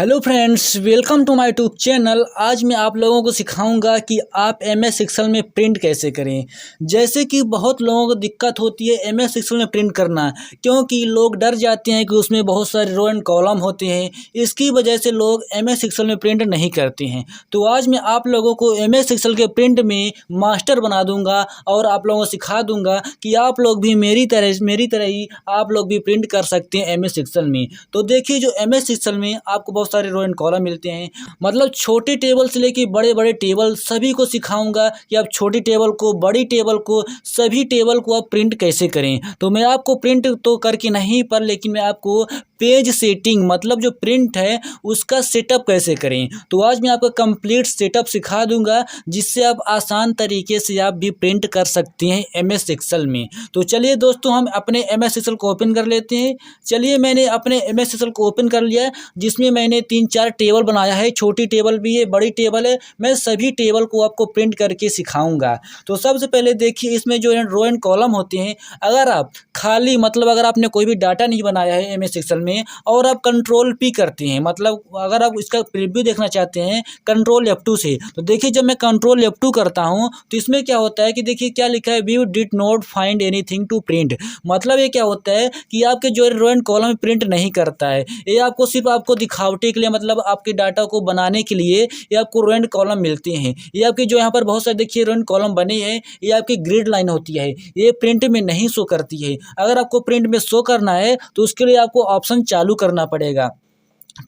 Hello friends, welcome to my YouTube channel. आज मैं आप लोगों को सिखाऊंगा कि आप एमएस एक्सेल में प्रिंट कैसे करें। जैसे कि बहुत लोगों को दिक्कत होती है एमएस एक्सेल में प्रिंट करना, क्योंकि लोग डर जाते हैं कि उसमें बहुत सारे रो एंड कॉलम होते हैं। इसकी वजह से लोग एमएस एक्सेल में प्रिंट नहीं करते हैं। तो आज मैं आप लोगों को एमएस एक्सेल के प्रिंट में मास्टर बना दूंगा और आप लोगों को सिखा दूंगा कि आप लोग भी मेरी तरह ही आप लोग भी प्रिंट कर सकते हैं एमएस एक्सेल में। तो देखिए, जो एमएस एक्सेल में आपको बहुत सारे रो एंड कॉलम मिलते हैं, मतलब छोटे टेबल से लेके बड़े बड़े टेबल सभी को सिखाऊंगा कि आप छोटी टेबल को, बड़ी टेबल को, सभी टेबल को आप प्रिंट कैसे करें। तो मैं आपको प्रिंट तो करके नहीं पर लेकिन मैं आपको पेज सेटिंग, मतलब जो प्रिंट है उसका सेटअप कैसे करें, तो आज मैं आपको कंप्लीट सेटअप सिखा दूंगा, जिससे आप आसान तरीके से आप भी प्रिंट कर सकते हैं एमएस एक्सेल में। तो चलिए दोस्तों, हम अपने एमएस एक्सेल को ओपन कर लेते हैं। चलिए, मैंने अपने एमएस एक्सेल को ओपन कर लिया है, जिसमें मैंने 3-4 टेबल बनाया है। छोटी टेबल भी है, बड़ी टेबल है। मैं सभी टेबल को आपको प्रिंट करके सिखाऊंगा। तो सबसे पहले देखिए, इसमें जो रो एंड कॉलम होते हैं, अगर आप खाली, मतलब अगर आपने कोई भी डाटा नहीं बनाया है एमएस एक्सेल में और आप कंट्रोल पी करते हैं, मतलब अगर आप इसका प्रीव्यू देखना चाहते हैं कंट्रोल F2 से, तो देखिए जब मैं कंट्रोल F2 करता हूं तो इसमें क्या होता है कि देखिए क्या लिखा है, we did not find anything to print. मतलब ये क्या होता है कि आपके जो रो एंड कॉलम प्रिंट नहीं करता है। ये आपको सिर्फ आपको दिखावटी के लिए, मतलब आपके डाटा को बनाने के लिए ये आपको रो एंड कॉलम मिलते हैं। ये आपके जो यहाँ पर बहुत सारे देखिए रो एंड कॉलम बने हैं, ये आपकी ग्रिड लाइन होती है, ये प्रिंट में नहीं शो करती है। अगर आपको प्रिंट में शो करना है तो उसके लिए आपको ऑप्शन चालू करना पड़ेगा।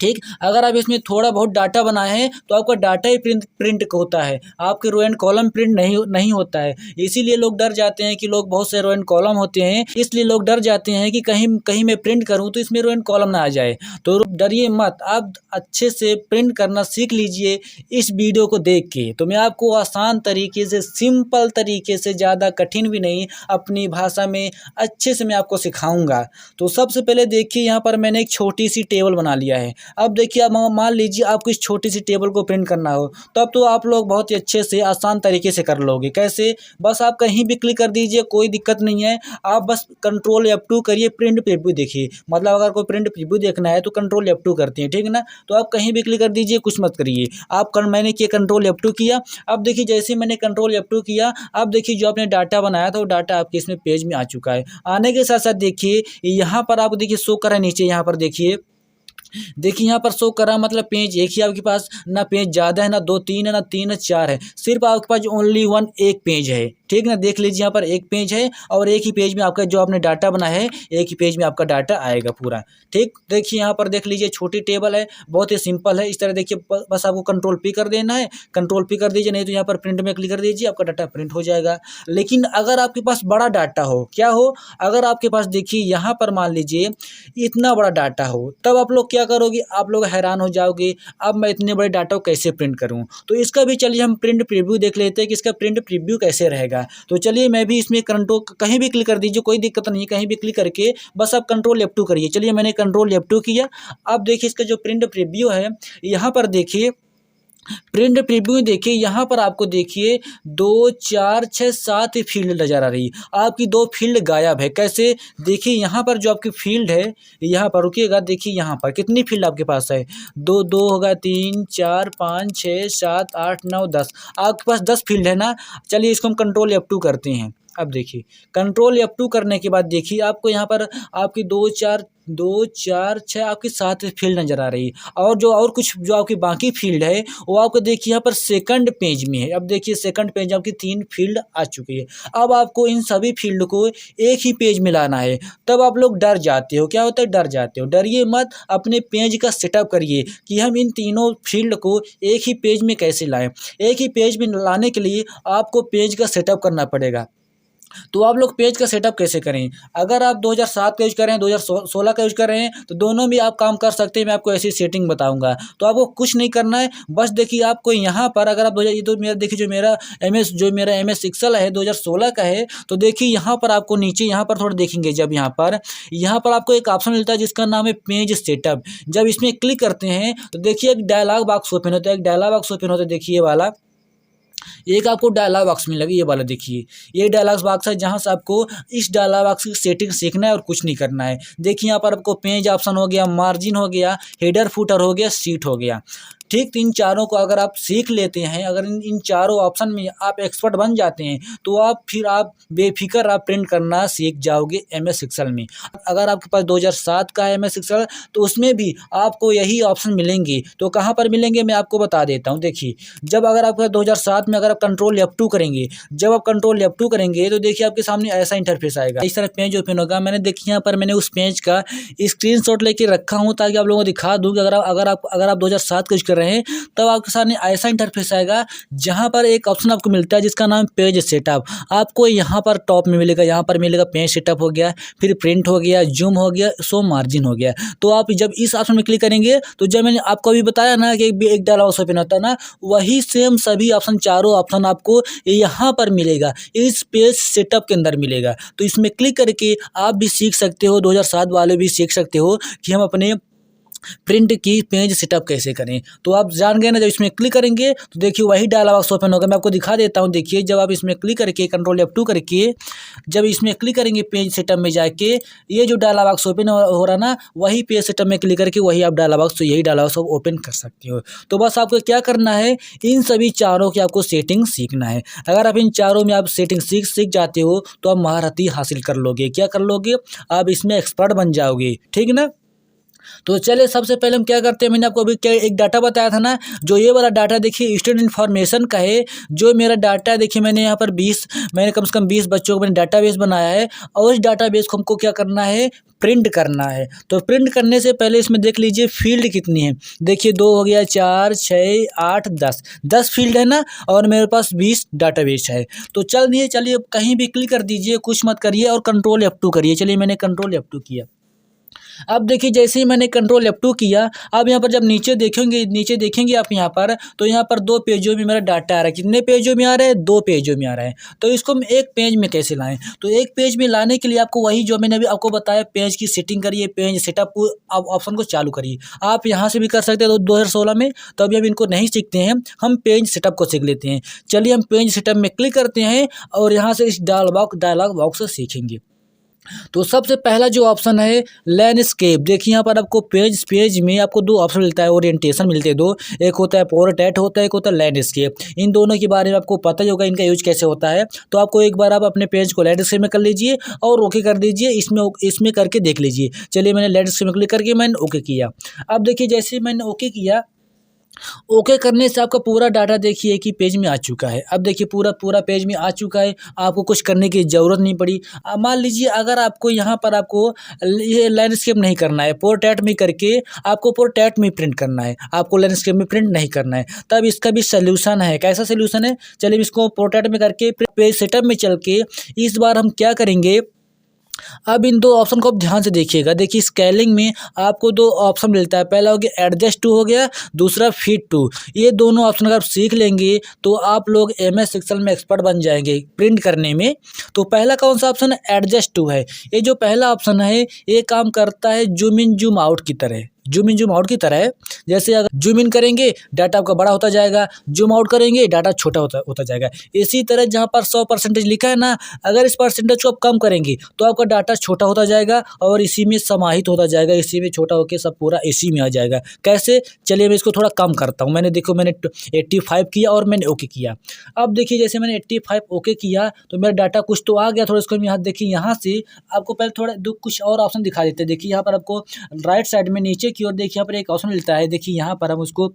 ठीक, अगर आप इसमें थोड़ा बहुत डाटा बनाए हैं तो आपका डाटा ही प्रिंट होता है, आपके रो एंड कॉलम प्रिंट नहीं होता है। इसीलिए लोग डर जाते हैं कि लोग, बहुत से रो एंड कॉलम होते हैं, इसलिए लोग डर जाते हैं कि कहीं कहीं मैं प्रिंट करूं तो इसमें रो एंड कॉलम ना आ जाए। तो डरिए मत, आप अच्छे से प्रिंट करना सीख लीजिए इस वीडियो को देख के। तो मैं आपको आसान तरीके से, सिंपल तरीके से, ज़्यादा कठिन भी नहीं, अपनी भाषा में अच्छे से मैं आपको सिखाऊंगा। तो सबसे पहले देखिए, यहाँ पर मैंने एक छोटी सी टेबल बना लिया है। अब देखिए, अब मान लीजिए आपको इस छोटी सी टेबल को प्रिंट करना हो, तब तो आप लोग बहुत ही अच्छे से आसान तरीके से कर लोगे। कैसे? बस आप कहीं भी क्लिक कर दीजिए, कोई दिक्कत नहीं है। आप बस कंट्रोल F2 करिए, प्रिंट प्रीव्यू देखिए। मतलब अगर कोई प्रिंट प्रीव्यू देखना है तो कंट्रोल F2 करते हैं, ठीक है ना। तो आप कहीं भी क्लिक कर दीजिए, कुछ मत करिए। मैंने किया कंट्रोल F2 किया। अब देखिए, जैसे मैंने कंट्रोल F2 किया, अब देखिए जो आपने डाटा बनाया था वो डाटा आपके इसमें पेज में आ चुका है। आने के साथ साथ देखिए यहाँ पर आपको देखिए शो करा नीचे, यहाँ पर देखिए यहाँ पर शो कर रहा है, मतलब पेज एक ही आपके पास, ना पेज ज़्यादा है, ना 2-3 है, ना 3 है 4 है, सिर्फ आपके पास ओनली वन एक पेज है। ठीक ना, देख लीजिए यहाँ पर एक पेज है और एक ही पेज में आपका जो आपने डाटा बनाया है, एक ही पेज में आपका डाटा आएगा पूरा। ठीक, देखिए यहाँ पर देख लीजिए, छोटी टेबल है, बहुत ही सिंपल है। इस तरह देखिए, बस आपको कंट्रोल पी कर देना है, कंट्रोल पी कर दीजिए, नहीं तो यहाँ पर प्रिंट में क्लिक कर दीजिए, आपका डाटा प्रिंट हो जाएगा। लेकिन अगर आपके पास बड़ा डाटा हो, क्या हो, अगर आपके पास देखिए यहाँ पर मान लीजिए इतना बड़ा डाटा हो, तब आप लोग क्या करोगे, आप लोग हैरान हो जाओगे, अब मैं इतने बड़े डाटा को कैसे प्रिंट करूं। तो इसका भी चलिए हम प्रिंट प्रीव्यू देख लेते हैं कि इसका प्रिंट प्रीव्यू कैसे रहेगा। तो चलिए, मैं भी इसमें कंट्रोल, कहीं भी क्लिक कर दीजिए, कोई दिक्कत नहीं, कहीं भी क्लिक करके बस आप कंट्रोल F2 करिए। चलिए, मैंने कंट्रोल F2 किया। अब देखिए इसका जो प्रिंट प्रीव्यू है, यहाँ पर देखिए प्रिंट प्रीव्यू देखिए, यहाँ पर आपको देखिए 2, 4, 6, 7 फील्ड नजर आ रही है, आपकी 2 फील्ड गायब है। कैसे? देखिए यहाँ पर जो आपकी फील्ड है, यहाँ पर रुकिएगा, देखिए यहाँ पर कितनी फील्ड आपके पास है, 2 2 होगा, 3 4 5 6 7 8 9 10, आपके पास 10 फील्ड है ना। चलिए इसको हम कंट्रोल F2 करते हैं। अब देखिए कंट्रोल F2 करने के बाद देखिए आपको यहाँ पर आपकी 2 4 6 आपकी 7 फील्ड नजर आ रही है, और कुछ जो आपकी बाकी फील्ड है वो आपको देखिए यहाँ पर सेकंड पेज में है। अब देखिए सेकंड पेज आपकी 3 फील्ड आ चुकी है। अब आपको इन सभी फील्ड को एक ही पेज में लाना है। तब आप लोग डर जाते हो, क्या होता है, डर जाते हो। डरिए मत, अपने पेज का सेटअप करिए कि हम इन तीनों फील्ड को एक ही पेज में कैसे लाएं। एक ही पेज में लाने के लिए आपको पेज का सेटअप करना पड़ेगा। तो आप लोग पेज का सेटअप कैसे करें, अगर आप 2007 का यूज कर रहे हैं, 2016 का यूज कर रहे हैं, तो दोनों भी आप काम कर सकते हैं। मैं आपको ऐसी सेटिंग बताऊंगा। तो आपको कुछ नहीं करना है, बस देखिए आपको यहाँ पर, अगर आप 2000, ये तो मेरा देखिए जो मेरा एमएस एक्सेल है 2016 का है, तो देखिए यहाँ पर आपको नीचे, यहाँ पर थोड़ा देखेंगे, जब यहाँ पर आपको एक ऑप्शन मिलता है जिसका नाम है पेज सेटअप। जब इसमें क्लिक करते हैं तो देखिए एक डायलॉग बॉक्स ओपन होता है, देखिए ये वाला, एक आपको डायलॉग बॉक्स मिलेगा, ये वाला देखिए, ये डायलॉग बॉक्स है जहाँ से आपको इस डायलॉग बॉक्स की सेटिंग सीखना है और कुछ नहीं करना है। देखिए यहाँ पर आपको पेज ऑप्शन हो गया, मार्जिन हो गया, हेडर फुटर हो गया, सीट हो गया। ठीक, तो इन चारों को अगर आप सीख लेते हैं, अगर इन चारों ऑप्शन में आप एक्सपर्ट बन जाते हैं, तो आप बेफिक्र आप प्रिंट करना सीख जाओगे एमएस एक्सेल में। अगर आपके पास 2007 का है एमएस एक्सेल, तो उसमें भी आपको यही ऑप्शन मिलेंगे। तो कहाँ पर मिलेंगे मैं आपको बता देता हूँ। देखिए, जब अगर आपका 2007 में अगर आप कंट्रोल F2 करेंगे, जब आप कंट्रोल F2 करेंगे तो देखिए आपके सामने ऐसा इंटरफेस आएगा, इस तरह पेज ओपन होगा। मैंने देखिए यहाँ पर मैंने उस पेज का स्क्रीनशॉट लेके रखा हूँ ताकि आप लोगों को दिखा दूँ कि अगर आप 2007 का यूज कर रहे हैं, तब आपके सामने ऐसा इंटरफेस आएगा जहाँ पर एक ऑप्शन आपको मिलता है जिसका नाम पेज सेटअप। आपको यहाँ पर टॉप में मिलेगा, यहाँ पर मिलेगा पेज सेटअप हो गया, फिर प्रिंट हो गया, जूम हो गया, शो मार्जिन हो गया। तो आप जब इस ऑप्शन में क्लिक करेंगे, तो जब मैंने आपको अभी बताया ना कि एक डायलॉग बॉक्स ओपन होता है ना, वही सेम सभी ऑप्शन, चारों ऑप्शन आपको यहाँ पर मिलेगा, इस पेज सेटअप के अंदर मिलेगा। तो इसमें क्लिक करके आप भी सीख सकते हो, 2007 वाले भी सीख सकते हो कि हम अपने प्रिंट की पेज सेटअप कैसे करें। तो आप जान गए ना, जब इसमें क्लिक करेंगे तो देखिए वही डायलॉग बॉक्स ओपन होगा। मैं आपको दिखा देता हूँ। देखिए, जब आप इसमें क्लिक करके कंट्रोल F2 करके जब इसमें क्लिक करेंगे पेज सेटअप में जाके, ये जो डायलॉग बॉक्स ओपन हो रहा ना, वही पेज सेटअप में क्लिक करके वही आप डायलॉग बॉक्स, तो यही डायलॉग बॉक्स ओपन कर सकते हो। तो बस आपको क्या करना है, इन सभी चारों की आपको सेटिंग सीखना है। अगर आप इन चारों में आप सेटिंग सीख जाते हो, तो आप महारथी हासिल कर लोगे। क्या कर लोगे, आप इसमें एक्सपर्ट बन जाओगे। ठीक ना। तो चलिए, सबसे पहले हम क्या करते हैं, मैंने आपको अभी क्या एक डाटा बताया था ना, जो ये वाला डाटा देखिए स्टूडेंट इन्फॉर्मेशन का है। जो मेरा डाटा है देखिए, मैंने यहाँ पर 20, मैंने कम से कम 20 बच्चों को मैंने डाटाबेस बनाया है, और इस डाटाबेस को हमको क्या करना है, प्रिंट करना है। तो प्रिंट करने से पहले इसमें देख लीजिए फील्ड कितनी है। देखिए 2 हो गया, 4, 6, 8, 10 फील्ड है ना, और मेरे पास 20 डाटाबेस है। तो चलिए कहीं भी क्लिक कर दीजिए, कुछ मत करिए, और कंट्रोल F2 करिए। चलिए, मैंने कंट्रोल F2 किया। अब देखिए, जैसे ही मैंने कंट्रोल F2 किया, अब यहाँ पर जब नीचे देखेंगे आप यहाँ पर, तो यहाँ पर 2 पेजों में मेरा डाटा आ रहा है। कितने पेजों में आ रहा है, 2 पेजों में आ रहा है। तो इसको हम एक पेज में कैसे लाएं, तो एक पेज में लाने के लिए आपको वही जो मैंने अभी आपको बताया, पेज की सेटिंग करिए, पेज सेटअप ऑप्शन को चालू करिए। आप यहाँ से भी कर सकते हैं 2016 में, तो अभी हम इनको नहीं सीखते हैं, हम पेज सेटअप को सीख लेते हैं। चलिए, हम पेज सेटअप में क्लिक करते हैं और यहाँ से इस डायलॉग बॉक्स से सीखेंगे। तो सबसे पहला जो ऑप्शन है लैंडस्केप। देखिए यहाँ पर आपको पेज में आपको 2 ऑप्शन मिलता है, ओरिएंटेशन मिलते हैं 2, एक होता है पोर्ट्रेट होता है, एक होता है लैंडस्केप। इन दोनों के बारे में आपको पता ही होगा, इनका यूज कैसे होता है। तो आपको एक बार आप अपने पेज को लैंडस्केप में कर लीजिए और ओके कर दीजिए, इसमें करके देख लीजिए। चलिए, मैंने लैंडस्केप में क्लिक करके मैंने ओके किया। अब देखिए, जैसे मैंने ओके किया, ओके करने से आपका पूरा डाटा देखिए कि पेज में आ चुका है। अब देखिए पूरा पेज में आ चुका है, आपको कुछ करने की ज़रूरत नहीं पड़ी। मान लीजिए अगर आपको यहाँ पर आपको ये लैंडस्केप नहीं करना है, पोर्ट्रेट में करके आपको पोर्ट्रेट में प्रिंट करना है, आपको लैंडस्केप में प्रिंट नहीं करना है, तब इसका भी सोल्यूशन है। कैसा सोल्यूशन है, चलिए इसको पोर्ट्रेट में करके पेज सेटअप में चल के इस बार हम क्या करेंगे। अब इन 2 ऑप्शन को आप ध्यान से देखिएगा। देखिए, स्केलिंग में आपको 2 ऑप्शन मिलता है, पहला हो गया एडजस्ट टू हो गया, दूसरा फिट टू। ये दोनों ऑप्शन अगर आप सीख लेंगे तो आप लोग एमएस एक्सेल में एक्सपर्ट बन जाएंगे प्रिंट करने में। तो पहला कौन सा ऑप्शन है, एडजस्ट टू है। ये जो पहला ऑप्शन है, ये काम करता है जूम इन जूम आउट की तरह, जूम इन जूम आउट की तरह है। जैसे अगर जूम इन करेंगे डाटा आपका बड़ा होता जाएगा, जूम आउट करेंगे डाटा छोटा होता जाएगा। इसी तरह जहाँ पर 100% लिखा है ना, अगर इस परसेंटेज को आप कम करेंगे तो आपका डाटा छोटा होता जाएगा और इसी में समाहित होता जाएगा, इसी में छोटा होकर सब पूरा इसी में आ जाएगा। कैसे, चलिए मैं इसको थोड़ा कम करता हूँ। मैंने 85 किया और मैंने ओके किया। अब देखिए, जैसे मैंने 85 ओके किया तो मेरा डाटा कुछ तो आ गया थोड़ा। इसको यहाँ देखिए, यहाँ से आपको पहले थोड़ा कुछ और ऑप्शन दिखा देते हैं। देखिए यहाँ पर आपको राइट साइड में नीचे की ओर देखिए यहाँ पर एक ऑप्शन मिलता है। देखिए यहाँ पर हम उसको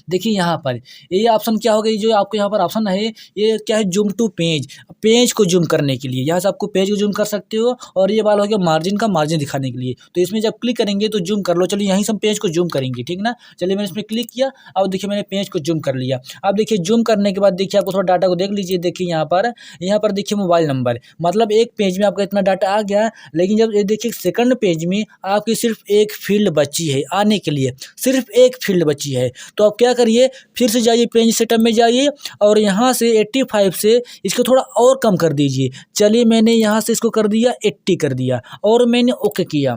देखिए, यहाँ पर ये ऑप्शन क्या हो गई, जो आपको यहाँ पर ऑप्शन है ये क्या है, जूम टू पेज को जूम करने के लिए। यहाँ से आपको पेज को जूम कर सकते हो, और ये वाला हो गया मार्जिन दिखाने के लिए। तो इसमें जब क्लिक करेंगे तो जूम कर लो। चलिए, यहीं से हम पेज को जूम करेंगे, ठीक ना। चलिए, मैंने इसमें क्लिक किया। अब देखिए, मैंने पेज को जूम कर लिया। अब देखिए, जूम करने के बाद देखिए आपको थोड़ा डाटा को देख लीजिए। देखिए यहाँ पर देखिए मोबाइल नंबर, मतलब एक पेज में आपका इतना डाटा आ गया। लेकिन जब ये देखिए सेकंड पेज में आपकी सिर्फ एक फील्ड बची है आने के लिए, सिर्फ एक फील्ड बची है। तो आप क्या करिए, फिर से जाइए पेज सेटअप में जाइए और यहाँ से 85 से इसको थोड़ा और कम कर दीजिए। चलिए, मैंने यहाँ से इसको कर दिया 80 कर दिया और मैंने ओके किया।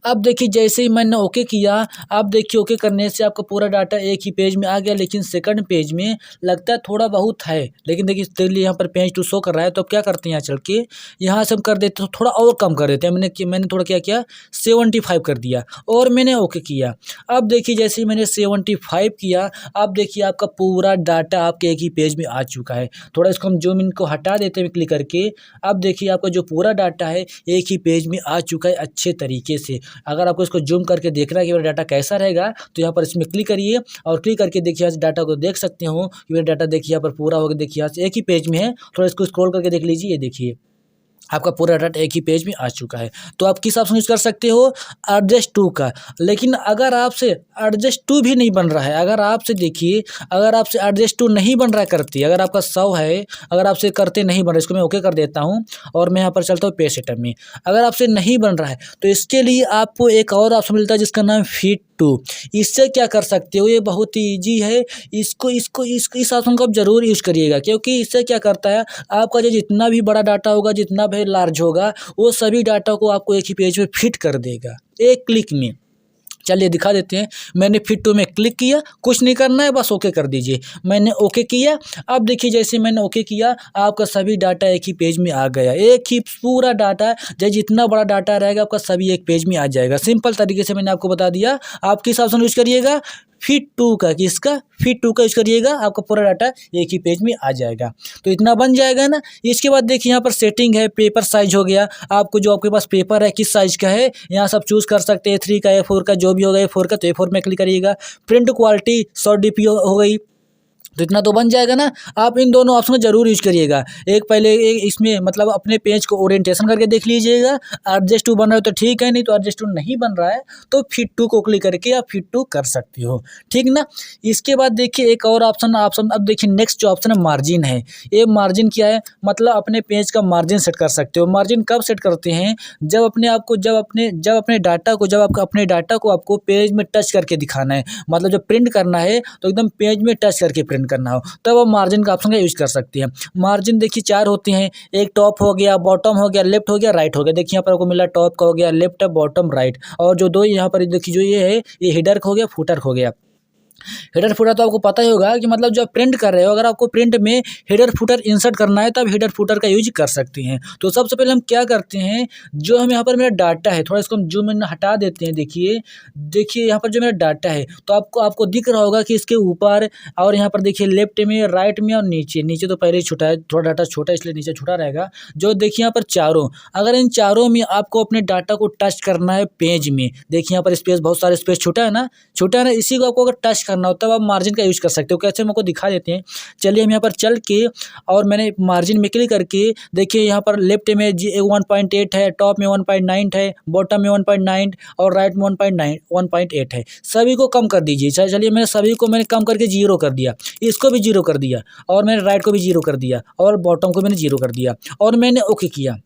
अब देखिए जैसे ही मैंने ओके किया, अब देखिए ओके करने से आपका पूरा डाटा एक ही पेज में आ गया, लेकिन सेकंड पेज में लगता है थोड़ा बहुत है, लेकिन देखिए स्टिल यहाँ पर पेज टू शो कर रहा है। तो अब क्या करते हैं, यहाँ चल के यहाँ से हम कर देते हैं थोड़ा और कम कर देते हैं। मैंने थोड़ा क्या किया, 75 कर दिया और मैंने ओके किया। अब देखिए जैसे ही मैंने 75 किया, अब देखिए आपका पूरा डाटा आपके एक ही पेज में आ चुका है। थोड़ा इसको हम जूम इन को हटा देते हैं क्लिक करके। अब देखिए आपका जो पूरा डाटा है एक ही पेज में आ चुका है अच्छे तरीके से। अगर आपको इसको जूम करके देखना है कि मेरा डाटा कैसा रहेगा, तो यहाँ पर इसमें क्लिक करिए और क्लिक करके देखिए यहाँ से डाटा को देख सकते हो कि मेरा डाटा देखिए यहाँ पर पूरा हो गया। देखिए यहाँ से एक ही पेज में है, थोड़ा इसको स्क्रॉल करके देख लीजिए, ये देखिए आपका पूरा डाटा एक ही पेज में आ चुका है। तो आप किस ऑप्शन यूज़ कर सकते हो, एडजस्ट टू का। लेकिन अगर आपसे एडजस्ट टू भी नहीं बन रहा है, अगर आपसे देखिए, अगर आपसे एडजस्ट टू नहीं बन रहा है करती, अगर आपका 100 है, अगर आपसे करते नहीं बन रहा है, इसको मैं ओके कर देता हूँ और मैं यहाँ पर चलता हूँ पे सेटअप में। अगर आपसे नहीं बन रहा है तो इसके लिए आपको एक और ऑप्शन मिलता है जिसका नाम फिट टू। इससे क्या कर सकते हो, ये बहुत ही ईजी है। इस ऑप्शन को आप जरूर यूज़ करिएगा, क्योंकि इससे क्या करता है, आपका जो जितना भी बड़ा डाटा होगा, जितना भी लार्ज होगा, वो सभी डाटा को आपको एक ही पेज पे फिट कर देगा एक क्लिक में। चलिए दिखा देते हैं। मैंने फिट टू में क्लिक किया, कुछ नहीं करना है, बस ओके कर दीजिए। मैंने ओके किया। अब देखिए जैसे मैंने ओके किया, आपका सभी डाटा एक ही पेज में आ गया। एक ही पूरा डाटा, चाहे जितना बड़ा डाटा रहेगा आपका सभी एक पेज में आ जाएगा। सिंपल तरीके से मैंने आपको बता दिया। आप किस ऑप्शन यूज करिएगा, फिट टू का। किसका, फिट टू का यूज करिएगा, आपका पूरा डाटा एक ही पेज में आ जाएगा। तो इतना बन जाएगा ना। इसके बाद देखिए यहाँ पर सेटिंग है, पेपर साइज हो गया। आपको जो आपके पास पेपर है किस साइज का है, यहाँ सब चूज कर सकते हैं। A3 का, A4 का, जो भी होगा A4 का, तो A4 में क्लिक करिएगा। प्रिंट क्वालिटी 100 DPI हो गई। तो इतना तो बन जाएगा ना। आप इन दोनों ऑप्शन को जरूर यूज करिएगा। एक पहले एक इसमें मतलब अपने पेज को ओरिएंटेशन करके देख लीजिएगा, एडजस्ट टू बन रहा है तो ठीक है, नहीं तो एडजस्ट टू नहीं बन रहा है तो फिट टू को क्लिक करके आप फिट टू कर सकते हो, ठीक ना। इसके बाद देखिए एक और ऑप्शन अब देखिए नेक्स्ट जो ऑप्शन है मार्जिन है। ये मार्जिन क्या है, मतलब अपने पेज का मार्जिन सेट कर सकते हो। मार्जिन कब सेट करते हैं, जब अपने डाटा को, जब आपका अपने डाटा को आपको पेज में टच करके दिखाना है, मतलब जब प्रिंट करना है तो एकदम पेज में टच करके प्रिंट करना हो, तब आप मार्जिन का ऑप्शन का यूज कर सकते हैं। मार्जिन देखिए 4 होते हैं, एक टॉप हो गया, बॉटम हो गया, लेफ्ट हो गया, राइट हो गया। देखिए यहाँ पर आपको मिला टॉप का हो गया, लेफ्ट है, बॉटम, राइट। और जो दो यहाँ पर देखिए जो ये है, ये हेडर हो गया, फुटर हो गया। हेडर फुटर तो आपको पता ही होगा कि मतलब जब प्रिंट कर रहे हो, अगर आपको प्रिंट में हेडर फुटर इंसर्ट करना है तब हेडर फुटर का यूज कर सकते हैं। तो सबसे पहले हम क्या करते हैं, जो हम यहाँ पर मेरा डाटा है, थोड़ा इसको हम जूम इन हटा देते हैं। देखिए यहाँ पर जो मेरा डाटा है, तो आपको दिख रहा होगा कि इसके ऊपर और यहाँ पर देखिए लेफ्ट में, राइट में और नीचे तो पहले ही छोटा है, थोड़ा डाटा छोटा है इसलिए नीचे छोटा रहेगा। जो देखिए यहाँ पर चारों, अगर इन चारों में आपको अपने डाटा को टच करना है पेज में, देखिए यहाँ पर स्पेस, बहुत सारे स्पेस छोटा है ना, इसी को आपको अगर टच करना हो तब आप मार्जिन का यूज कर सकते हो। कैसे हम आपको दिखा देते हैं। चलिए हम यहाँ पर चल के और मैंने मार्जिन में क्लिक करके देखिए यहाँ पर लेफ्ट में 1.8 है, टॉप में 1.9 है, बॉटम में 1.9 और राइट में 1.8 है। सभी को कम कर दीजिए। चलिए मैंने सभी को कम करके 0 कर दिया, इसको भी 0 कर दिया और मैंने राइट को भी 0 कर दिया और बॉटम को मैंने 0 कर दिया और मैंने ओके किया।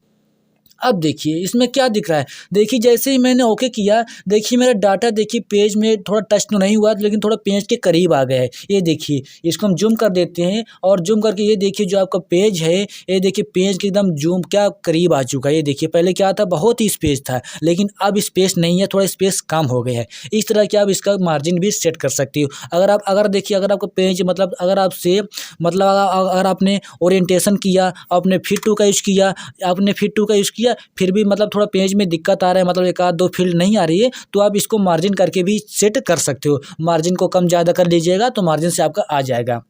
अब देखिए इसमें क्या दिख रहा है, देखिए जैसे ही मैंने ओके किया, देखिए मेरा डाटा देखिए पेज में थोड़ा टच तो नहीं हुआ, लेकिन थोड़ा पेज के करीब आ गया है। ये देखिए, इसको हम जूम कर देते हैं और जूम करके ये देखिए जो आपका पेज है, ये देखिए पेज के एकदम जूम क्या करीब आ चुका है। ये देखिए पहले क्या था, बहुत ही स्पेस था, लेकिन अब स्पेस नहीं है, थोड़ा स्पेस कम हो गया है। इस तरह के आप इसका मार्जिन भी सेट कर सकते हो। अगर देखिए, अगर आपका पेज मतलब अगर आपने ओरिएंटेशन किया, आपने फिट टू का यूज़ किया, फिर भी मतलब थोड़ा पेज में दिक्कत आ रहा है, मतलब एक आध दो फील्ड नहीं आ रही है, तो आप इसको मार्जिन करके भी सेट कर सकते हो। मार्जिन को कम ज़्यादा कर लीजिएगा तो मार्जिन से आपका आ जाएगा।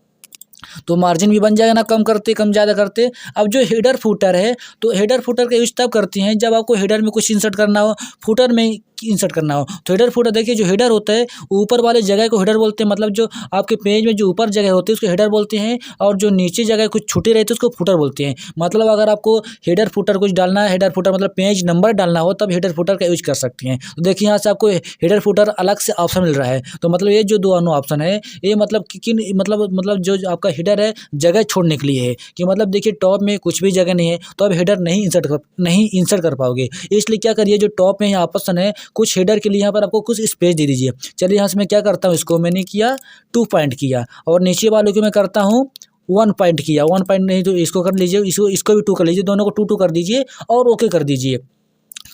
तो मार्जिन भी बन जाएगा ना, कम ज़्यादा करते। अब जो हेडर फुटर है, तो हेडर फुटर का यूज तब करते हैं जब आपको हेडर में कुछ इंसर्ट करना हो, फुटर में इंसर्ट करना हो। तो हेडर फुटर देखिए, जो हेडर होता है ऊपर वाले जगह को हेडर बोलते हैं, मतलब जो आपके पेज में जो ऊपर जगह होती है उसको हेडर बोलते हैं, और जो नीचे जगह कुछ छुट्टी रहती है उसको फुटर बोलते हैं। मतलब अगर आपको हेडर फुटर कुछ डालना है, हेडर फुटर मतलब पेज नंबर डालना हो, तब हेडर फुटर का यूज कर सकते हैं। तो देखिए यहाँ से आपको हेडर फुटर अलग से ऑप्शन मिल रहा है। तो मतलब ये जो दोनों ऑप्शन है, ये मतलब मतलब जो आपका हेडर है जगह छोड़ने के लिए है, कि मतलब देखिए टॉप में कुछ भी जगह नहीं है तो अब हेडर नहीं इंसर्ट कर पाओगे। इसलिए क्या करिए, जो टॉप में यहाँ ऑप्शन है कुछ हेडर के लिए, यहाँ पर आपको कुछ स्पेस दे दीजिए। चलिए यहाँ से मैं क्या करता हूँ, इसको मैंने किया 2 पॉइंट किया, और नीचे वालों को मैं करता हूँ 1 पॉइंट किया। 1 पॉइंट नहीं तो इसको कर लीजिए, इसको भी 2 कर लीजिए, दोनों को 2 कर दीजिए और ओके कर दीजिए।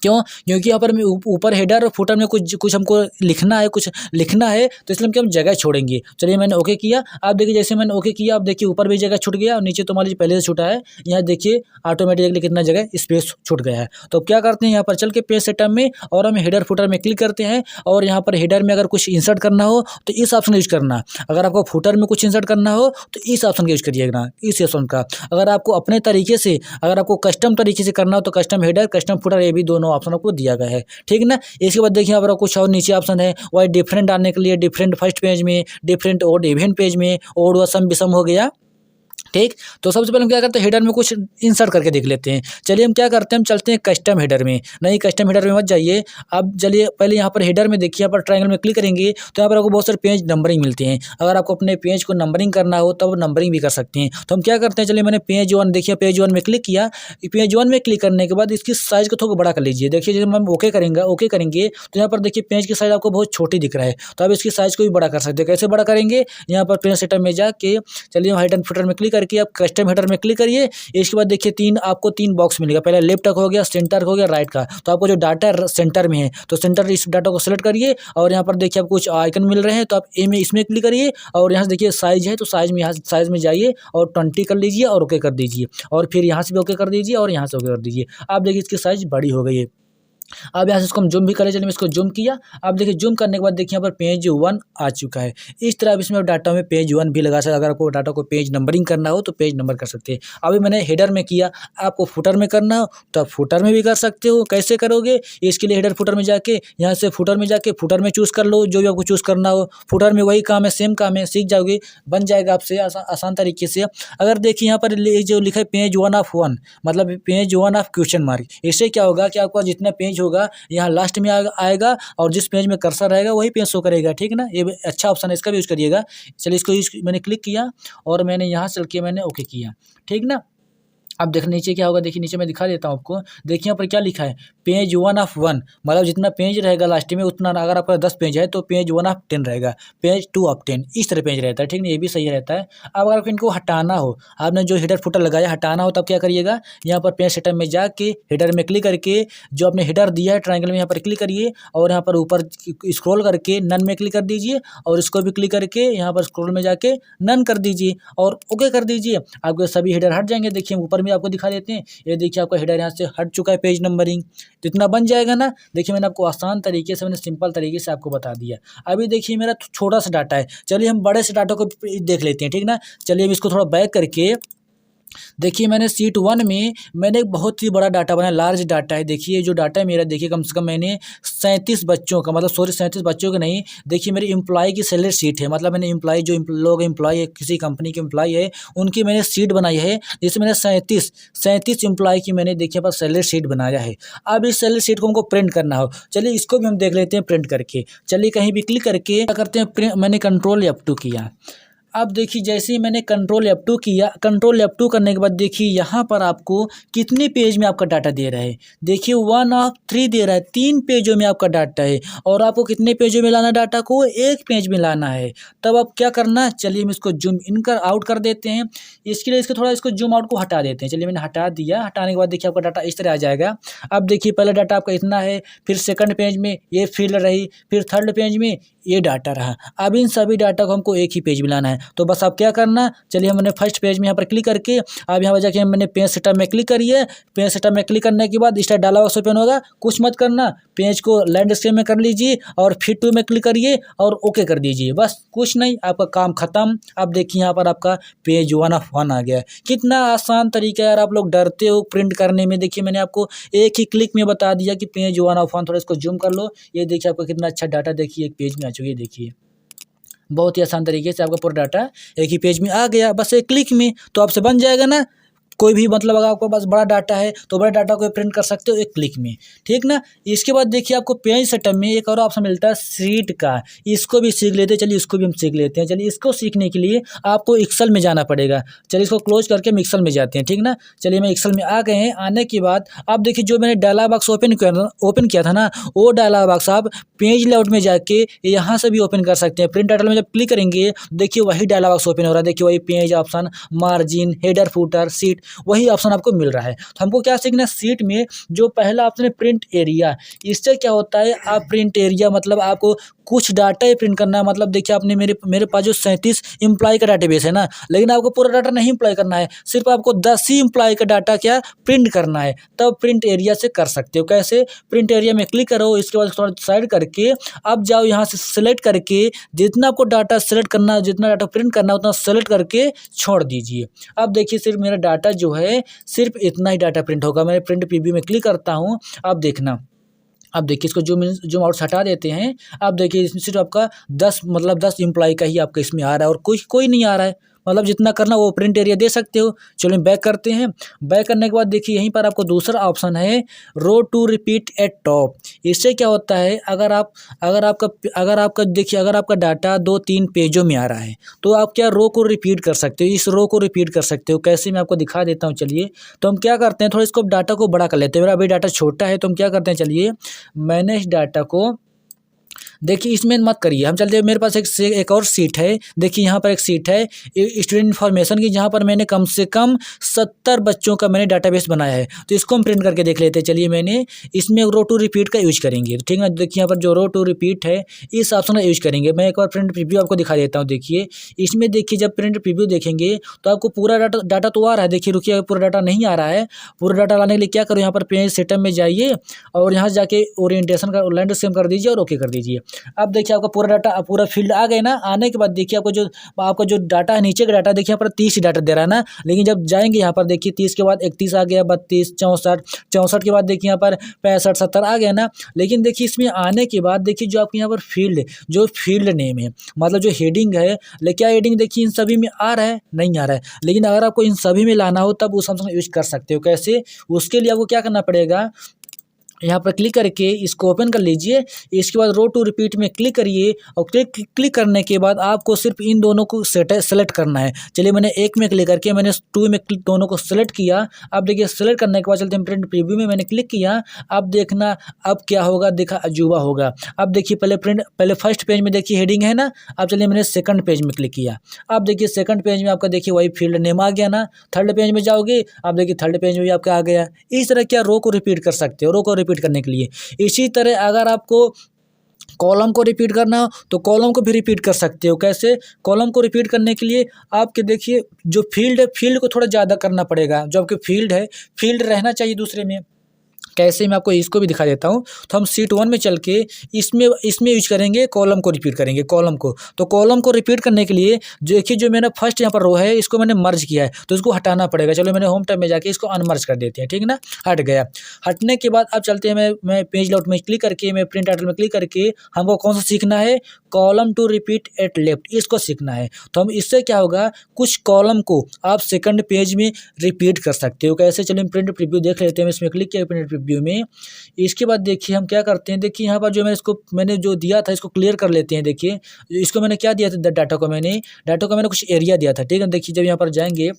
क्यों? क्योंकि यहाँ पर मैं ऊपर हेडर और फुटर में कुछ हमको लिखना है तो इसलिए हम जगह छोड़ेंगे। चलिए मैंने ओके किया। आप देखिए जैसे मैंने ओके किया, आप देखिए ऊपर भी जगह छूट गया और नीचे तो मान लीजिए पहले से छूटा है। यहाँ देखिए ऑटोमेटिकली कितना जगह स्पेस छूट गया है। तो अब क्या करते हैं, यहाँ पर चल के पेज सेटअप में और हम हेडर फुटर में क्लिक करते हैं और यहाँ पर हेडर में अगर कुछ इंसर्ट करना हो तो इस ऑप्शन यूज करना। अगर आपको फुटर में कुछ इंसर्ट करना हो तो इस ऑप्शन का यूज करिएगा, इस ऑप्शन का। अगर आपको अपने तरीके से, अगर आपको कस्टम तरीके से करना हो तो कस्टम हेडर, कस्टम फुटर, ये भी दोनों ऑप्शन आपको दिया गया है, ठीक ना। इसके बाद देखिए यहाँ पर कुछ और नीचे ऑप्शन है, वही डिफरेंट डालने के लिए डिफरेंट फर्स्ट पेज में, डिफरेंट ओड इवेंट पेज में, ओड व सम विषम हो गया, ठीक। तो सबसे पहले हम क्या करते हैं, हेडर में कुछ इंसर्ट करके देख लेते हैं। चलिए हम क्या करते हैं, हम चलते हैं कस्टम हेडर में। नहीं, कस्टम हेडर में मत जाइए। अब चलिए पहले यहाँ पर हेडर में देखिए, यहाँ पर ट्रायंगल में क्लिक करेंगे तो यहाँ पर आपको बहुत सारे पेज नंबरिंग मिलते हैं। अगर आपको अपने पेज को नंबरिंग करना हो तो आप नंबरिंग भी कर सकते हैं। तो हम क्या करते हैं, चलिए मैंने पेज 1, देखिए पेज 1 में क्लिक किया। पेज 1 में क्लिक करने के बाद इसकी साइज़ को थोड़ा बड़ा कर लीजिए। देखिए जब हम ओके करेंगे तो यहाँ पर देखिए पेज की साइज़ आपको बहुत छोटी दिख रहा है, तो आप इसकी साइज़ को भी बड़ा कर सकते हैं। कैसे बड़ा करेंगे, यहाँ पर पेज सेटअप में जाके चलिए हाइट एंड फुटर में क्लिक करके आप कस्टम हेडर में क्लिक करिए। इसके बाद देखिए आपको तीन बॉक्स मिलेगा, पहले लेफ्ट का हो गया, सेंटर का हो गया, राइट का। तो आपको जो डाटा सेंटर में है तो सेंटर, इस डाटा को सेलेक्ट करिए और यहाँ पर देखिए आपको कुछ आइकन मिल रहे हैं, तो आप ए में इसमें क्लिक करिए और यहाँ से देखिए साइज है तो साइज में, यहाँ साइज में जाइए और 20 कर लीजिए और ओके कर दीजिए और फिर यहाँ से भी ओके कर दीजिए और यहाँ से ओके कर दीजिए। आप देखिए इसकी साइज बड़ी हो गई है। अब यहाँ से इसको हम जूम भी करें, चलिए मैं इसको जूम किया। अब देखिए जूम करने के बाद देखिए यहाँ पर पेज 1 आ चुका है। इस तरह अब इसमें डाटा में पेज 1 भी लगा सकते। अगर आपको डाटा को पेज नंबरिंग करना हो तो पेज नंबर कर सकते हैं। अभी मैंने हेडर में किया, आपको फुटर में करना हो तो आप फुटर में भी कर सकते हो। कैसे करोगे, इसके लिए हेडर फुटर में जाके, यहाँ से फुटर में जाके फुटर में चूज़ कर लो जो भी आपको चूज़ करना हो। फुटर में वही काम है, सेम काम है, सीख जाओगे, बन जाएगा आपसे आसान तरीके से। अगर देखिए यहाँ पर जो लिखा है पेज 1 ऑफ 1, मतलब पेज 1 ऑफ क्वेश्चन मार्क, इससे क्या होगा कि आपका जितना पेज होगा यहाँ लास्ट में आएगा और जिस पेज में कर्सर रहेगा वही पेज शो करेगा, ठीक ना। ये अच्छा ऑप्शन है, इसका भी यूज़ करिएगा। चलिए इसको मैंने क्लिक किया और मैंने यहाँ से चल के मैंने ओके किया, ठीक ना। अब देखिए नीचे क्या होगा, देखिए नीचे मैं दिखा देता हूँ आपको। देखिए यहाँ पर क्या लिखा है, पेज 1 ऑफ 1, मतलब जितना पेज रहेगा लास्ट में उतना, अगर आपका 10 पेज है तो पेज 1 ऑफ 10 रहेगा, पेज 2 ऑफ 10, इस तरह पेज रहता है, ठीक है। ये भी सही रहता है। अब अगर आपको इनको हटाना हो, आपने जो हेडर फुटर लगाया हटाना हो, तब क्या करिएगा, यहाँ पर पेज सेटअप में जाके हेडर में क्लिक करके जो आपने हेडर दिया है ट्रायंगल में यहाँ पर क्लिक करिए और यहाँ पर ऊपर स्क्रॉल करके नन में क्लिक कर दीजिए और इसको भी क्लिक करके यहाँ पर स्क्रॉल में जाके नन कर दीजिए और ओके कर दीजिए। आपके सभी हेडर हट जाएंगे। देखिए ऊपर में आपको दिखा देते हैं, ये देखिए आपका हेडर यहाँ से हट चुका है, पेज नंबरिंग तो इतना बन जाएगा ना। देखिए मैंने आपको आसान तरीके से, मैंने सिंपल तरीके से आपको बता दिया। अभी देखिए मेरा छोटा सा डाटा है, चलिए हम बड़े से डाटा को देख लेते हैं, ठीक ना। चलिए हम इसको थोड़ा बैक करके देखिए, मैंने शीट 1 में मैंने एक बहुत ही बड़ा डाटा बनाया, लार्ज डाटा है। देखिए जो डाटा है मेरा, देखिए कम से कम मैंने 37 बच्चों का, मतलब 37 बच्चों का नहीं, देखिए मेरी एम्प्लॉय की सैलरी शीट है। मतलब मैंने एम्प्लॉय, जो लोग एम्प्लॉय है, किसी कंपनी के एम्प्लॉय है, उनकी मैंने शीट बनाई है, जिसमें मैंने 37 एम्प्लॉय की मैंने देखिए पर सैलरी शीट बनाया है। अब इस सैलरी शीट को हमको प्रिंट करना हो, चलिए इसको भी हम देख लेते हैं प्रिंट करके। चलिए कहीं भी क्लिक करके क्या करते हैं, मैंने कंट्रोल F2 किया। अब देखिए जैसे ही मैंने कंट्रोल F2 किया, कंट्रोल F2 करने के बाद देखिए यहाँ पर आपको कितने पेज में आपका डाटा दे रहा है। देखिए 1 ऑफ 3 दे रहा है, 3 पेजों में आपका डाटा है और आपको कितने पेजों में लाना डाटा को, 1 पेज में लाना है। तब आप क्या करना, चलिए हम इसको जूम इन कर आउट कर देते हैं। इसके लिए इसको जूम आउट को हटा देते हैं। चलिए मैंने हटा दिया। हटाने के बाद देखिए आपका डाटा इस तरह आ जाएगा। अब देखिए पहला डाटा आपका इतना है, फिर सेकंड पेज में ये फील्ड रही, फिर थर्ड पेज में ये डाटा रहा। अब इन सभी डाटा को हमको एक ही पेज में लाना है। तो बस आप क्या करना, चलिए हमने फर्स्ट पेज में यहाँ पर क्लिक करके, अब यहाँ पर जाके मैंने पेज सेटअप में क्लिक करिए। पेज सेटअप में क्लिक करने के बाद इस टाइप डायलॉग बॉक्स ओपन होगा। कुछ मत करना, पेज को लैंडस्केप में कर लीजिए और फिट टू में क्लिक करिए और ओके कर दीजिए। बस कुछ नहीं, आपका काम खत्म। अब देखिए यहाँ पर आपका पेज 1 ऑफ 1 आ गया। कितना आसान तरीका है यार, आप लोग डरते हो प्रिंट करने में। देखिए मैंने आपको एक ही क्लिक में बता दिया कि पेज 1 ऑफ 1। थोड़ा इसको जूम कर लो, ये देखिए आपका कितना अच्छा डाटा देखिए एक पेज में आ चुकी है। देखिए बहुत ही आसान तरीके से आपका पूरा डाटा एक ही पेज में आ गया, बस एक क्लिक में। तो आपसे बन जाएगा ना कोई भी, मतलब अगर आपके पास बड़ा डाटा है तो बड़ा डाटा को प्रिंट कर सकते हो एक क्लिक में, ठीक ना। इसके बाद देखिए आपको पेज सेटअप में एक और ऑप्शन मिलता है शीट का, इसको भी सीख लेते हैं। चलिए इसको भी हम सीख लेते हैं। चलिए इसको सीखने के लिए आपको एक्सेल में जाना पड़ेगा। चलिए इसको क्लोज करके हम एक्सेल में जाते हैं, ठीक ना। चलिए मैं एक्सेल में आ गए हैं। आने के बाद आप देखिए जो मैंने डायलॉग बॉक्स ओपन किया था ना, वो डायलॉग बॉक्स आप पेज लेआउट में जाके यहाँ से भी ओपन कर सकते हैं। प्रिंट टाइटल में जब क्लिक करेंगे देखिए वही डायलॉग बॉक्स ओपन हो रहा है। देखिए वही page option, margin, header, footer, seat, वही ऑप्शन आपको मिल रहा है। तो हमको क्या सीखना है, शीट में जो पहला ऑप्शन है प्रिंट एरिया, इससे क्या होता है, आप प्रिंट एरिया मतलब आपको कुछ डाटा ही प्रिंट करना है। मतलब देखिए आपने मेरे पास जो 37 एम्प्लॉय का डाटाबेस है ना, लेकिन आपको पूरा डाटा नहीं अप्लाई करना है, सिर्फ आपको 10 ही एम्प्लॉय का डाटा क्या प्रिंट करना है, तब प्रिंट एरिया से कर सकते हो। कैसे, प्रिंट एरिया में क्लिक करो, इसके बाद थोड़ा साइड करके अब जाओ यहाँ से सेलेक्ट करके जितना आपको डाटा सेलेक्ट करना है, जितना डाटा प्रिंट करना है उतना सेलेक्ट करके छोड़ दीजिए। अब देखिए सिर्फ मेरा डाटा जो है सिर्फ इतना ही डाटा प्रिंट होगा। मैं प्रिंट प्रीव्यू में क्लिक करता हूँ, अब देखना, अब देखिए इसको जूम आउट हटा देते हैं। अब देखिए इसमें सिर्फ आपका 10 मतलब 10 एम्प्लॉय का ही आपका इसमें आ रहा है और कोई नहीं आ रहा है। मतलब जितना करना वो प्रिंट एरिया दे सकते हो। चलो बैक करते हैं। बैक करने के बाद देखिए यहीं पर आपको दूसरा ऑप्शन है रो टू रिपीट एट टॉप। इससे क्या होता है, अगर आपका देखिए अगर आपका डाटा 2-3 पेजों में आ रहा है तो आप क्या रो को रिपीट कर सकते हो, इस रो को रिपीट कर सकते हो। कैसे, मैं आपको दिखा देता हूँ। चलिए तो हम क्या करते हैं, थोड़ा इसको डाटा को बड़ा कर लेते हैं। मेरा अभी डाटा छोटा है तो हम क्या करते हैं, चलिए मैंने इस डाटा को देखिए इसमें मत करिए, हम चलते हैं। मेरे पास एक और सीट है। देखिए यहाँ पर एक सीट है स्टूडेंट इन्फॉर्मेशन की, जहाँ पर मैंने कम से कम 70 बच्चों का मैंने डाटाबेस बनाया है। तो इसको हम प्रिंट करके देख लेते हैं। चलिए मैंने इसमें रो टू रिपीट का यूज करेंगे, ठीक है। देखिए यहाँ पर जो रो टू रिपीट है इस ऑप्शन का यूज करेंगे। मैं एक बार प्रिंट प्रीव्यू आपको दिखा देता हूँ। देखिए इसमें देखिए जब प्रिंट प्रीव्यू देखेंगे तो आपको पूरा डाटा तो आ रहा है। देखिए रुकिए, पूरा डाटा नहीं आ रहा है। पूरा डाटा लाने के लिए क्या करो, यहाँ पर पेज सेटअप में जाइए और यहाँ जाके ओरिएंटेशन का लैंडस्केप कर दीजिए और ओके कर दीजिए। अब देखिए आपका पूरा डाटा पूरा फील्ड आ गए ना। आने के बाद देखिए आपका जो डाटा है नीचे का डाटा, देखिए यहाँ पर 30 डाटा दे रहा है ना। लेकिन जब जाएंगे यहाँ पर देखिए 30 के बाद 31 आ गया, 32, 64 के बाद देखिए यहाँ पर 65, 70 आ गया ना। लेकिन देखिए इसमें आने के बाद देखिए जो आपके यहाँ पर जो फील्ड नेम है, मतलब जो हेडिंग है, लेकिन क्या हेडिंग देखिए इन सभी में आ रहा है, नहीं आ रहा है। लेकिन अगर आपको इन सभी में लाना हो तब उस ऑप्शन का यूज कर सकते हो। कैसे, उसके लिए आपको क्या करना पड़ेगा, यहाँ पर क्लिक करके इसको ओपन कर लीजिए। इसके बाद रो टू रिपीट में क्लिक करिए और क्लिक करने के बाद आपको सिर्फ इन दोनों को सेलेक्ट करना है। चलिए मैंने एक में क्लिक करके मैंने 2 में दोनों को सेलेक्ट किया। अब देखिए सेलेक्ट करने के बाद चलते हैं प्रिंट प्रीव्यू में, मैंने क्लिक किया। अब देखना अब क्या होगा, देखा अजूबा होगा। अब देखिए पहले फर्स्ट पेज में देखिए हेडिंग है ना। अब चलिए मैंने सेकंड पेज में क्लिक किया। अब देखिए सेकंड पेज में आपका देखिए वही फील्ड नेम आ गया ना। थर्ड पेज में जाओगे, अब देखिए थर्ड पेज में भी आपका आ गया। इस तरह क्या रो को रिपीट कर सकते हो, रो को रिपीट करने के लिए। इसी तरह अगर आपको कॉलम को रिपीट करना हो तो कॉलम को भी रिपीट कर सकते हो। कैसे, कॉलम को रिपीट करने के लिए आपके देखिए जो फील्ड है, फील्ड को थोड़ा ज़्यादा करना पड़ेगा। जो आपके फील्ड है, फील्ड रहना चाहिए दूसरे में। कैसे, मैं आपको इसको भी दिखा देता हूँ। तो हम सीट 1 में चल के इसमें यूज करेंगे, कॉलम को रिपीट करेंगे, कॉलम को। तो कॉलम को रिपीट करने के लिए देखिए जो मेरा फर्स्ट यहाँ पर रो है इसको मैंने मर्ज किया है तो इसको हटाना पड़ेगा। चलो मैंने होम टैब में जाके इसको अनमर्ज कर देते हैं, ठीक है ना। हट गया। हटने के बाद अब चलते हैं, मैं पेज लेआउट में क्लिक करके, मैं प्रिंट टाइटल में क्लिक करके हमको कौन सा सीखना है, column to repeat at left, इसको सीखना है। तो हम इससे क्या होगा, कुछ कॉलम को आप सेकंड पेज में रिपीट कर सकते हो। कैसे, चलिए प्रिंट प्रीव्यू देख लेते हैं। इसमें क्लिक किया प्रिंट प्रीव्यू में। इसके बाद देखिए हम क्या करते हैं, देखिए यहाँ पर जो मैंने जो दिया था इसको क्लियर कर लेते हैं। देखिए इसको मैंने क्या दिया था, डाटा को मैंने कुछ एरिया दिया था, ठीक है। देखिए जब यहाँ पर जाएंगे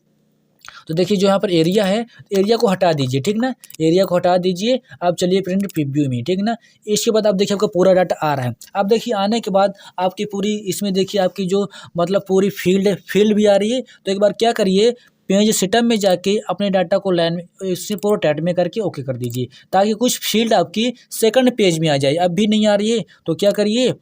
तो देखिए जो यहाँ पर एरिया है, एरिया को हटा दीजिए, ठीक ना। एरिया को हटा दीजिए। अब चलिए प्रिंट प्रीव्यू में, ठीक ना। इसके बाद आप देखिए आपका पूरा डाटा आ रहा है। अब देखिए आने के बाद आपकी पूरी इसमें देखिए आपकी जो मतलब पूरी फील्ड भी आ रही है। तो एक बार क्या करिए, पेज सेटअप में जाके अपने डाटा को लाइन में इससे पूरा टैट में करके ओके कर दीजिए, ताकि कुछ फील्ड आपकी सेकंड पेज में आ जाए। अब भी नहीं आ रही है तो क्या करिए,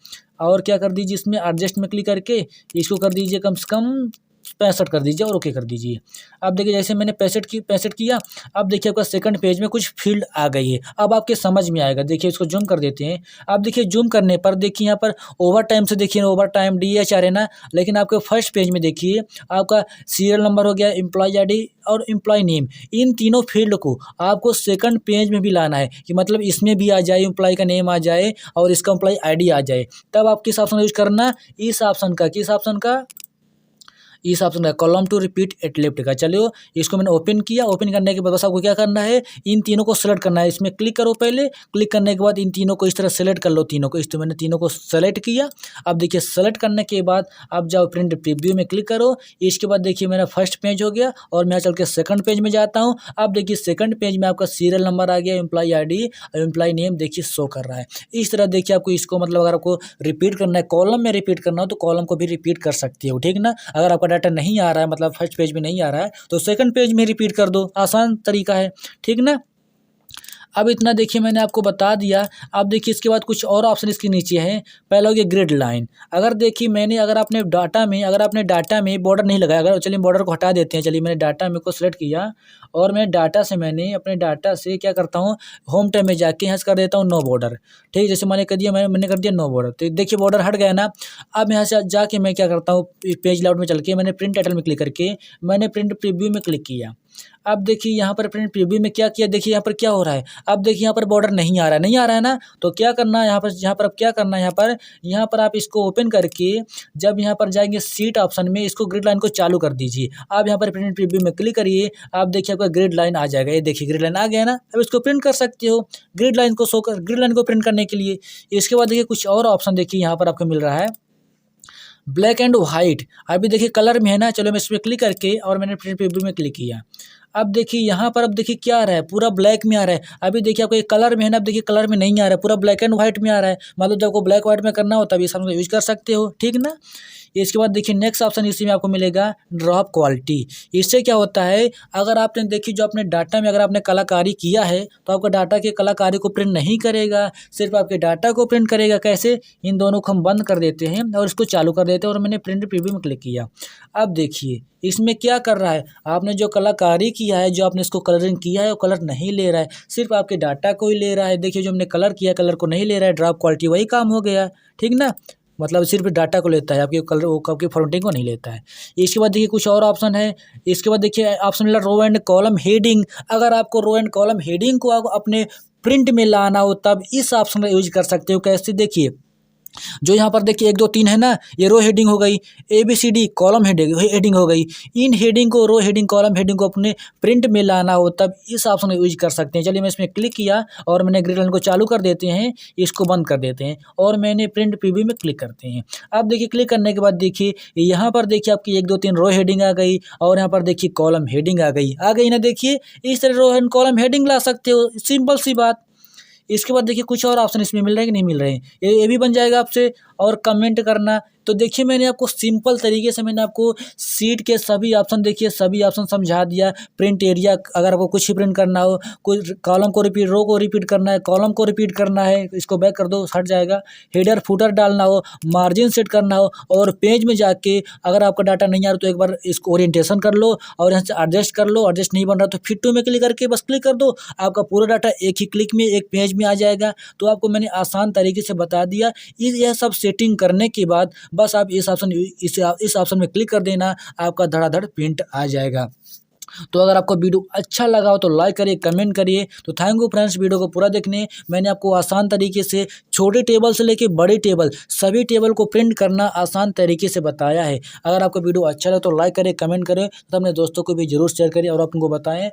और क्या कर दीजिए, इसमें एडजस्ट में क्लिक करके इसको कर दीजिए कम से कम 65 कर दीजिए और ओके कर दीजिए। अब देखिए जैसे मैंने 65 किया। अब देखिए आपका सेकंड पेज में कुछ फील्ड आ गई है। अब आपके समझ में आएगा। देखिए इसको जूम कर देते हैं। अब देखिए जूम करने पर देखिए यहाँ पर ओवर टाइम से देखिए ओवर टाइम DHR है ना। लेकिन आपके फर्स्ट पेज में देखिए आपका सीरियल नंबर हो गया, एम्प्लॉय ID और एम्प्लॉय नेम, इन तीनों फील्ड को आपको सेकंड पेज में भी लाना है कि मतलब इसमें भी आ जाए, एम्प्लॉय का नेम आ जाए और इसका एम्प्लॉय ID आ जाए। तब आप किस ऑप्शन यूज करना, इस ऑप्शन का, किस ऑप्शन का, इस ऑप्शन का column to repeat at left का। चलो इसको मैंने ओपन किया। ओपन करने के बाद बस आपको क्या करना है, इन तीनों को सेलेक्ट करना है। इसमें क्लिक करो पहले। क्लिक करने के बाद इन तीनों को इस तरह सेलेक्ट कर लो, तीनों को। इस तो मैंने तीनों को सेलेक्ट किया। अब देखिए सेलेक्ट करने के बाद अब जाओ प्रिंट प्रीव्यू में क्लिक करो। इसके बाद देखिए मेरा फर्स्ट पेज हो गया और मैं चल के सेकंड पेज में जाता हूँ। अब देखिए सेकंड पेज में आपका सीरियल नंबर आ गया, एम्प्लॉय ID और एम्प्लॉय नेम देखिए शो कर रहा है। इस तरह देखिए आपको इसको मतलब अगर आपको रिपीट करना है, कॉलम में रिपीट करना हो तो कॉलम को भी रिपीट कर सकते हो, ठीक ना। अगर आपका डाटा नहीं आ रहा है, मतलब फर्स्ट पेज में नहीं आ रहा है, तो सेकंड पेज में रिपीट कर दो, आसान तरीका है, ठीक ना। अब इतना देखिए मैंने आपको बता दिया। अब देखिए इसके बाद कुछ और ऑप्शन इसके नीचे है। पहला हो गया ग्रिड लाइन। अगर देखिए मैंने अगर आपने डाटा में बॉर्डर नहीं लगाया, अगर चलिए बॉर्डर को हटा देते हैं, चलिए मैंने डाटा में को सिलेक्ट किया और मैं डाटा से मैंने अपने डाटा से क्या करता हूँ, होम टैब में जाके यहाँ से कर देता हूँ नो बॉर्डर, ठीक। जैसे मैंने कर दिया, मैंने कर दिया नो बॉर्डर, तो देखिए बॉर्डर हट गया ना। अब यहाँ से जाके मैं क्या करता हूँ, पेज लेआउट में चल के मैंने प्रिंट टाइटल में क्लिक करके मैंने प्रिंट प्रीव्यू में क्लिक किया। अब देखिए यहाँ पर प्रिंट प्रीव्यू में क्या किया, देखिए यहाँ पर क्या हो रहा है। अब देखिए यहाँ पर बॉर्डर नहीं आ रहा है ना। तो क्या करना है यहाँ पर अब क्या करना है, यहाँ पर आप इसको ओपन करके जब यहाँ पर जाएंगे सीट ऑप्शन में, इसको ग्रिड लाइन को चालू कर दीजिए। आप यहाँ पर प्रिंट प्रीव्यू में क्लिक करिए, आप देखिए आपका ग्रिड लाइन आ जाएगा। ये देखिए ग्रिड लाइन आ गया ना। अब इसको प्रिंट कर सकते हो, ग्रिड लाइन को प्रिंट करने के लिए। इसके बाद देखिए कुछ और ऑप्शन देखिए यहाँ पर आपको मिल रहा है, ब्लैक एंड वाइट। अभी देखिए कलर में है ना, चलो मैं इस पर क्लिक करके और मैंने प्रिंट प्रीव्यू में क्लिक किया। अब देखिए यहाँ पर अब देखिए क्या आ रहा है, पूरा ब्लैक में आ रहा है। अभी देखिए आपको एक कलर में है ना, अब देखिए कलर में नहीं आ रहा है, पूरा ब्लैक एंड व्हाइट में आ रहा है। मतलब जब आपको ब्लैक व्हाइट में करना हो तब ये सब यूज कर सकते हो, ठीक ना। इसके बाद देखिए नेक्स्ट ऑप्शन इसी में आपको मिलेगा ड्रॉप क्वालिटी। इससे क्या होता है, अगर आपने देखिए जो अपने डाटा में अगर आपने कलाकारी किया है तो आपका डाटा की कलाकारी को प्रिंट नहीं करेगा, सिर्फ आपके डाटा को प्रिंट करेगा। कैसे, इन दोनों को हम बंद कर देते हैं और इसको चालू कर देते हैं और मैंने प्रिंट प्रीव्यू में क्लिक किया। अब देखिए इसमें क्या कर रहा है, आपने जो कलाकारी किया है, जो आपने इसको कलरिंग किया है वो कलर नहीं ले रहा है, सिर्फ आपके डाटा को ही ले रहा है। देखिए जो हमने कलर किया कलर को नहीं ले रहा है, ड्रॉप क्वालिटी वही काम हो गया, ठीक ना। मतलब सिर्फ डाटा को लेता है, आपके कलर वो आपकी फॉर्मेटिंग को नहीं लेता है। इसके बाद देखिए कुछ और ऑप्शन है। इसके बाद देखिए ऑप्शन मिला रो एंड कॉलम हेडिंग। अगर आपको रो एंड कॉलम हेडिंग को अपने प्रिंट में लाना हो तब इस ऑप्शन का यूज कर सकते हो। कैसे, देखिए जो यहाँ पर देखिए 1 2 3 है ना, ये रो हेडिंग हो गई, ABCD कॉलम हेडिंग हो गई। इन हेडिंग को, रो हेडिंग कॉलम हेडिंग को अपने प्रिंट में लाना हो तब इस ऑप्शन का यूज कर सकते हैं। चलिए मैं इसमें क्लिक किया और मैंने ग्रिड लाइन को चालू कर देते हैं, इसको बंद कर देते हैं और मैंने प्रिंट प्रीव्यू में क्लिक करते हैं। अब देखिए क्लिक करने के बाद देखिए यहाँ पर देखिए आपकी 1 2 3 रो हेडिंग आ गई और यहाँ पर देखिए कॉलम हेडिंग आ गई ना। देखिए इस तरह रो एंड कॉलम हेडिंग ला सकते हो, सिंपल सी बात। इसके बाद देखिए कुछ और ऑप्शन इसमें मिल रहे हैं कि नहीं मिल रहे हैं, ये भी बन जाएगा आपसे। और कमेंट करना, तो देखिए मैंने आपको सिंपल तरीके से मैंने आपको सीट के सभी ऑप्शन, देखिए सभी ऑप्शन समझा दिया। प्रिंट एरिया, अगर आपको कुछ ही प्रिंट करना हो, कोई कॉलम को रिपीट, रो को रिपीट करना है, कॉलम को रिपीट करना है, इसको बैक कर दो, हट जाएगा। हेडर फुटर डालना हो, मार्जिन सेट करना हो, और पेज में जाके अगर आपका डाटा नहीं आ रहा तो एक बार इसको ओरिएंटेशन कर लो और यहाँ से एडजस्ट कर लो। एडजस्ट नहीं बन रहा तो फिर टू में क्लिक करके बस क्लिक कर दो, आपका पूरा डाटा एक ही क्लिक में एक पेज में आ जाएगा। तो आपको मैंने आसान तरीके से बता दिया। यह सब सेटिंग करने के बाद बस आप इस ऑप्शन में क्लिक कर देना, आपका धड़ाधड़ प्रिंट आ जाएगा। तो अगर आपको वीडियो अच्छा लगा हो तो लाइक करिए, कमेंट करिए। तो थैंक यू फ्रेंड्स वीडियो को पूरा देखने। मैंने आपको आसान तरीके से छोटे टेबल से लेके बड़े टेबल, सभी टेबल को प्रिंट करना आसान तरीके से बताया है। अगर आपको वीडियो अच्छा लगे तो लाइक करें, कमेंट करें, तो अपने दोस्तों को भी जरूर शेयर करें और आप उनको बताएं।